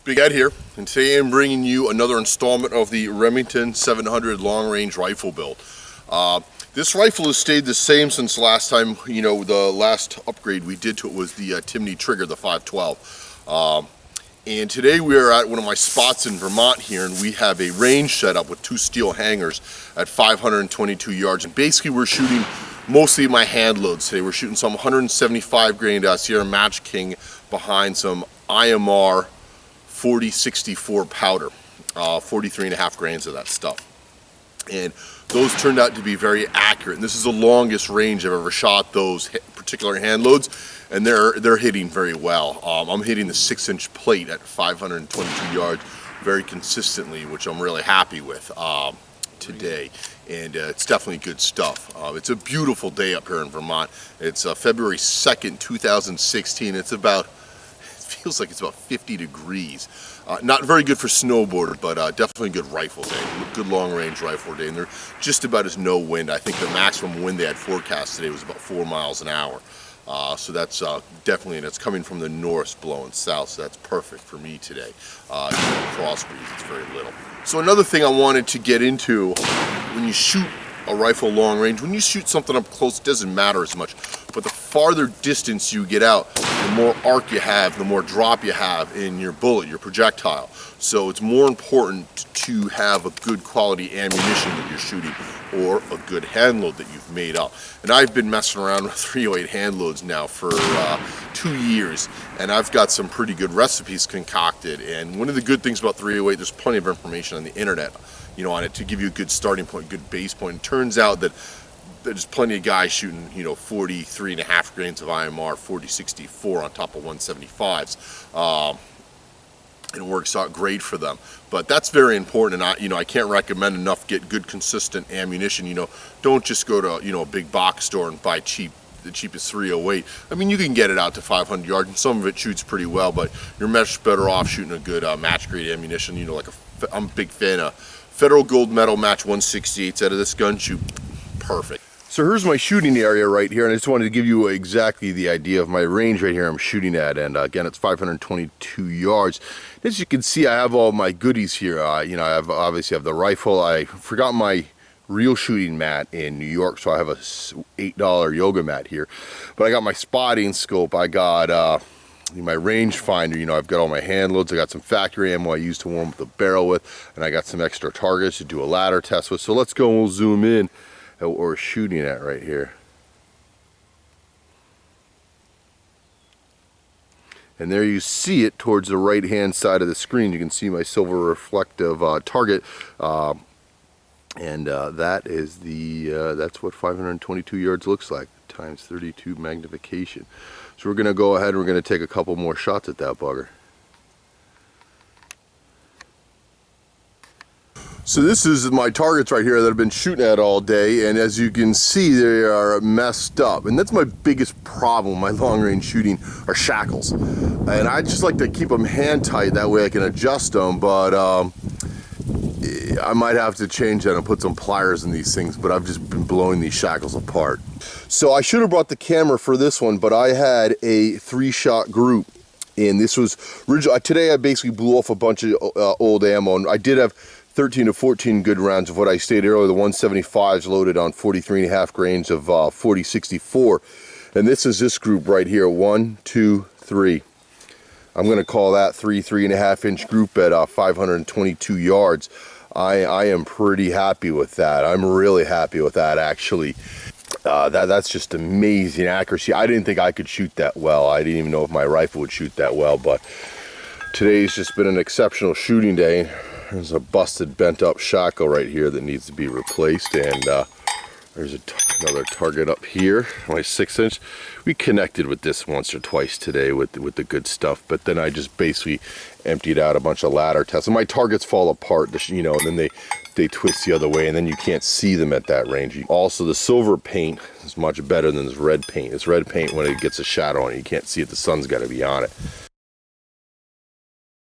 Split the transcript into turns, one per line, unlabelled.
Big Ed here, and today I'm bringing you another installment of the Remington 700 long-range rifle build. This rifle has stayed the same since last time. The last upgrade we did to it was the Timney trigger, the 512. And today we are at one of my spots in Vermont here, and we have a range set up with two steel hangers at 522 yards. And basically we're shooting mostly my hand loads today. We're shooting some 175 grain Sierra Match King behind some IMR 4064 powder, 43.5 grains of that stuff. And those turned out to be very accurate. And this is the longest range I've ever shot those particular hand loads, and they're hitting very well. I'm hitting the 6-inch plate at 522 yards very consistently, which I'm really happy with today. And it's definitely good stuff. It's a beautiful day up here in Vermont. It's February 2nd, 2016. It feels like it's about 50 degrees. Not very good for snowboarders, but definitely a good rifle day, good long-range rifle day. And there just about is no wind. I think the maximum wind they had forecast today was about 4 miles an hour. So that's definitely, and it's coming from the north, blowing south, so that's perfect for me today. Cross breeze, it's very little. So another thing I wanted to get into, when you shoot a rifle long range, when you shoot something up close, it doesn't matter as much, but the farther distance you get out, the more arc you have, the more drop you have in your bullet, your projectile. So it's more important to have a good quality ammunition that you're shooting, or a good hand load that you've made up. And I've been messing around with 308 hand loads now for 2 years, and I've got some pretty good recipes concocted. And one of the good things about 308, there's plenty of information on the internet, on it to give you a good starting point, good base point. It turns out that there's plenty of guys shooting, 43.5 grains of IMR 4064 on top of 175s. And it works out great for them. But that's very important, and I can't recommend enough get good consistent ammunition. Don't just go to a big box store and buy the cheapest 308. I mean, you can get it out to 500 yards, and some of it shoots pretty well, but you're much better off shooting a good match grade ammunition. I'm a big fan of Federal Gold Medal Match 168s out of this gun. Shoot perfect. So here's my shooting area right here, and I just wanted to give you exactly the idea of my range right here I'm shooting at. And again, it's 522 yards. As you can see, I have all my goodies here. I obviously have the rifle. I forgot my real shooting mat in New York, so I have a $8 yoga mat here. But I got my spotting scope. I got my range finder. I've got all my hand loads. I got some factory ammo I use to warm up the barrel with, and I got some extra targets to do a ladder test with. So let's go and we'll zoom in at what we're shooting at right here. And there you see it towards the right hand side of the screen. You can see my silver reflective target, and that is that's what 522 yards looks like times 32 magnification. So we're going to go ahead and we're going to take a couple more shots at that bugger. So this is my targets right here that I've been shooting at all day, and as you can see, they are messed up. And that's my biggest problem, my long range shooting, are shackles. And I just like to keep them hand tight, that way I can adjust them, but I might have to change that and put some pliers in these things, but I've just been blowing these shackles apart. So I should have brought the camera for this one, but I had a 3-shot group, and this was original. Today I basically blew off a bunch of old ammo, and I did have 13 to 14 good rounds of what I stated earlier, the 175s loaded on 43.5 grains of 4064. And this is this group right here, 1, 2, 3. I'm going to call that 3.5 inch group at 522 yards. I am pretty happy with that. I'm really happy with that, actually. That's just amazing accuracy. I didn't think I could shoot that well. I didn't even know if my rifle would shoot that well, but today's just been an exceptional shooting day. There's a busted, bent up shackle right here that needs to be replaced, and there's another target up here, my 6-inch. We connected with this once or twice today with the good stuff, but then I just basically emptied out a bunch of ladder tests. And my targets fall apart, and then they twist the other way, and then you can't see them at that range. Also, the silver paint is much better than this red paint. This red paint, when it gets a shadow on it, you can't see it. The sun's got to be on it.